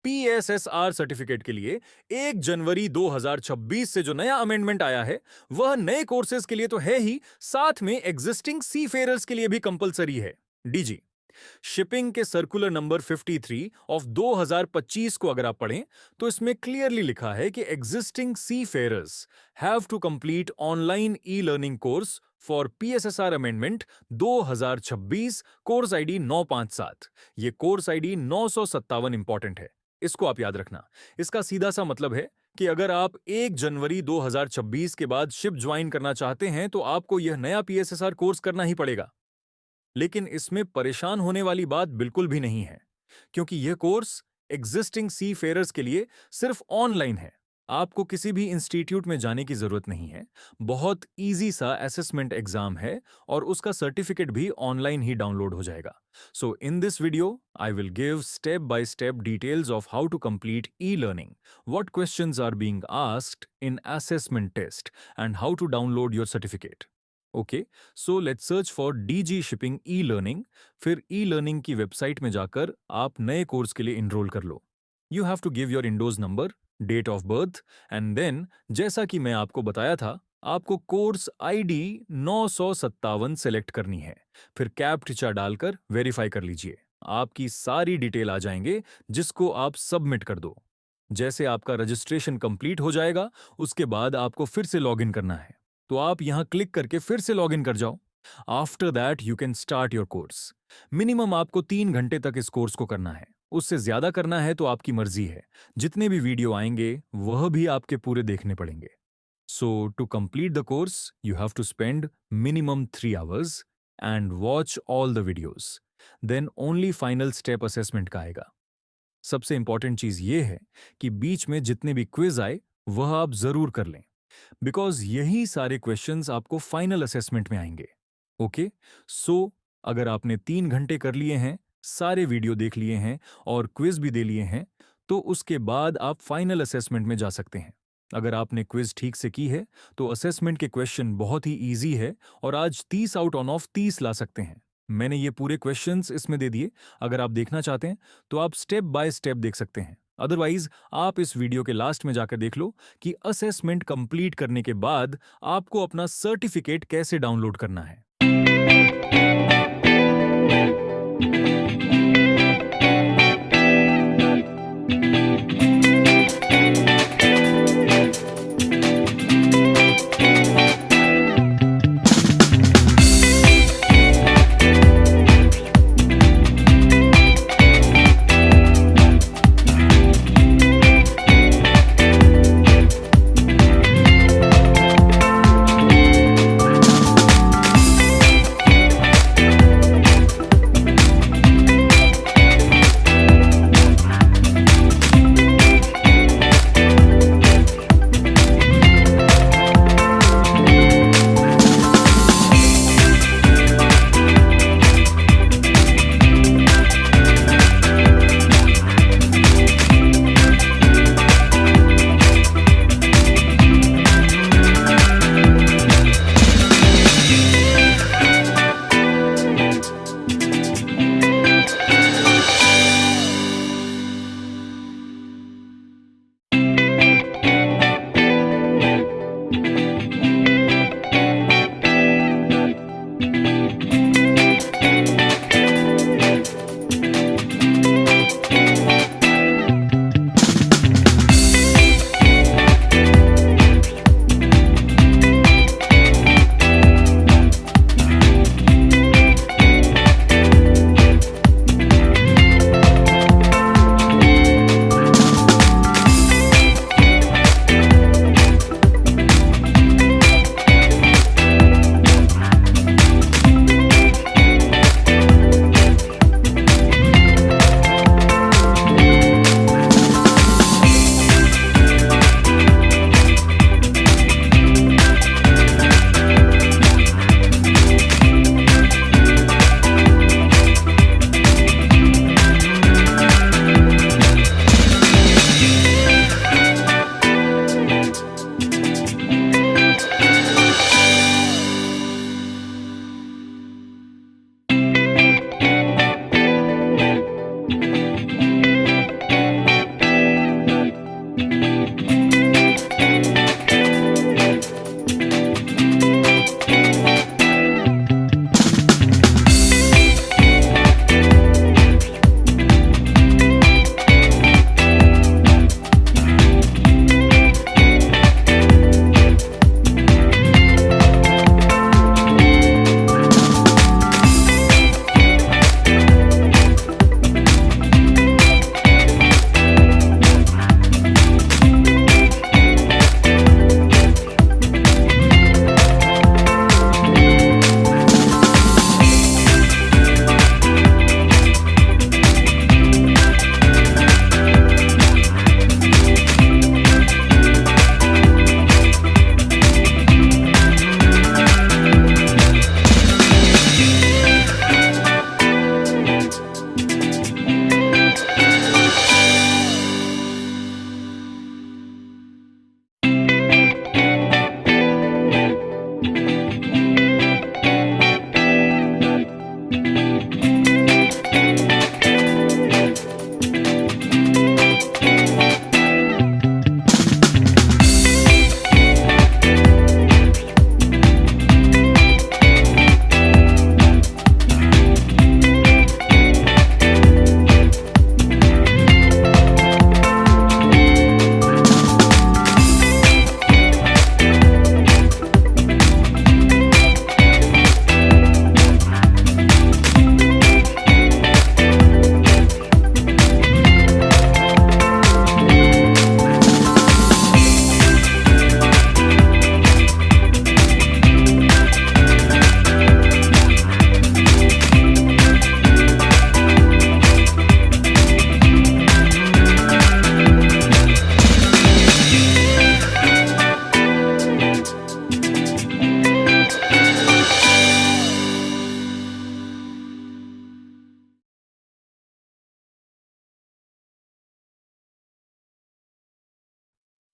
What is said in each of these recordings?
PSSR certificate के लिए 1 जनवरी 2026 से जो नया अमेंडमेंट आया है वह नए कोर्सेज के लिए तो है ही, साथ में एग्जिस्टिंग सीफेयरर्स के लिए भी कंपलसरी है। डीजी शिपिंग के सर्कुलर नंबर 53 ऑफ 2025 को अगर आप पढ़ें तो इसमें क्लियरली लिखा है कि existing seafarers have to complete online e learning course for PSSR amendment 2026 course ID 957। ये कोर्स आईडी 957 इंपॉर्टेंट है, इसको आप याद रखना। इसका सीधा सा मतलब है कि अगर आप 1 जनवरी 2026 के बाद शिप ज्वाइन करना चाहते हैं तो आपको यह नया PSSR कोर्स करना ही पड़ेगा। लेकिन इसमें परेशान होने वाली बात बिल्कुल भी नहीं है, क्योंकि यह कोर्स एग्जिस्टिंग सी फेयरर्स के लिए सिर्फ ऑनलाइन है। आपको किसी भी इंस्टीट्यूट में जाने की जरूरत नहीं है। बहुत इजी सा असेसमेंट एग्जाम है और उसका सर्टिफिकेट भी ऑनलाइन ही डाउनलोड हो जाएगा। So in this video I will give step by step details of how to complete e learning, what questions are being asked in assessment test and how to download your certificate. Okay, so let's search for DG shipping e learning. फिर e learning की website में जाकर आप नए course के लिए enrol कर लो। You have to give your INDoS number, date of birth and then, जैसा कि मैं आपको बताया था, आपको कोर्स आईडी 957 सेलेक्ट करनी है। फिर कैप्चा डालकर वेरीफाई कर लीजिए। आपकी सारी डिटेल आ जाएंगे जिसको आप सबमिट कर दो। जैसे आपका रजिस्ट्रेशन कंप्लीट हो जाएगा उसके बाद आपको फिर से लॉगिन करना है, तो आप यहां क्लिक करके फिर से लॉगिन कर जाओ। After that you can start your course. Minimum आपको 3 घंटे तक इस कोर्स को करना है, उससे ज्यादा करना है तो आपकी मर्जी है। जितने भी वीडियो आएंगे वह भी आपके पूरे देखने पड़ेंगे। So to complete the course you have to spend minimum 3 hours and watch all the videos. Then only final step assessment का आएगा। सबसे इंपॉर्टेंट चीज यह है कि बीच में जितने भी क्विज आए वह आप जरूर कर लें, बिकॉज यही सारे क्वेश्चंस आपको फाइनल असेसमेंट में आएंगे। ओके, सो अगर आपने 3 घंटे कर लिए हैं, सारे वीडियो देख लिए हैं और क्विज भी दे लिए हैं, तो उसके बाद आप फाइनल असेसमेंट में जा सकते हैं। अगर आपने क्विज ठीक से की है तो असेसमेंट के क्वेश्चन बहुत ही इजी है और आज 30 आउट ऑफ 30 ला सकते हैं। मैंने ये पूरे क्वेश्चंस इसमें दे दिए। अगर आप देखना चाहते हैं तो आप स्टेप बाय स्टेप देख सकते हैं। अदरवाइज आप इस वीडियो के लास्ट में जाकर देख लो कि असेसमेंट कंप्लीट करने के बाद आपको अपना सर्टिफिकेट कैसे डाउनलोड करना है।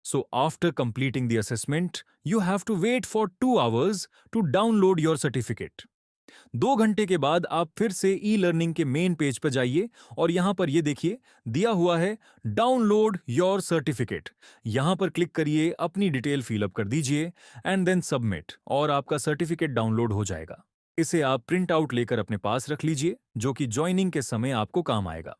So after completing the assessment, you have to wait for 2 hours to download your certificate. 2 घंटे के बाद आप फिर से ई लर्निंग के मेन पेज पर जाइए और यहां पर ये देखिए दिया हुआ है डाउनलोड योर सर्टिफिकेट। यहां पर क्लिक करिए, अपनी डिटेल फिलअप कर दीजिए एंड देन सबमिट और आपका सर्टिफिकेट डाउनलोड हो जाएगा। इसे आप प्रिंट आउट लेकर अपने पास रख लीजिए, जो कि ज्वाइनिंग के समय आपको काम आएगा।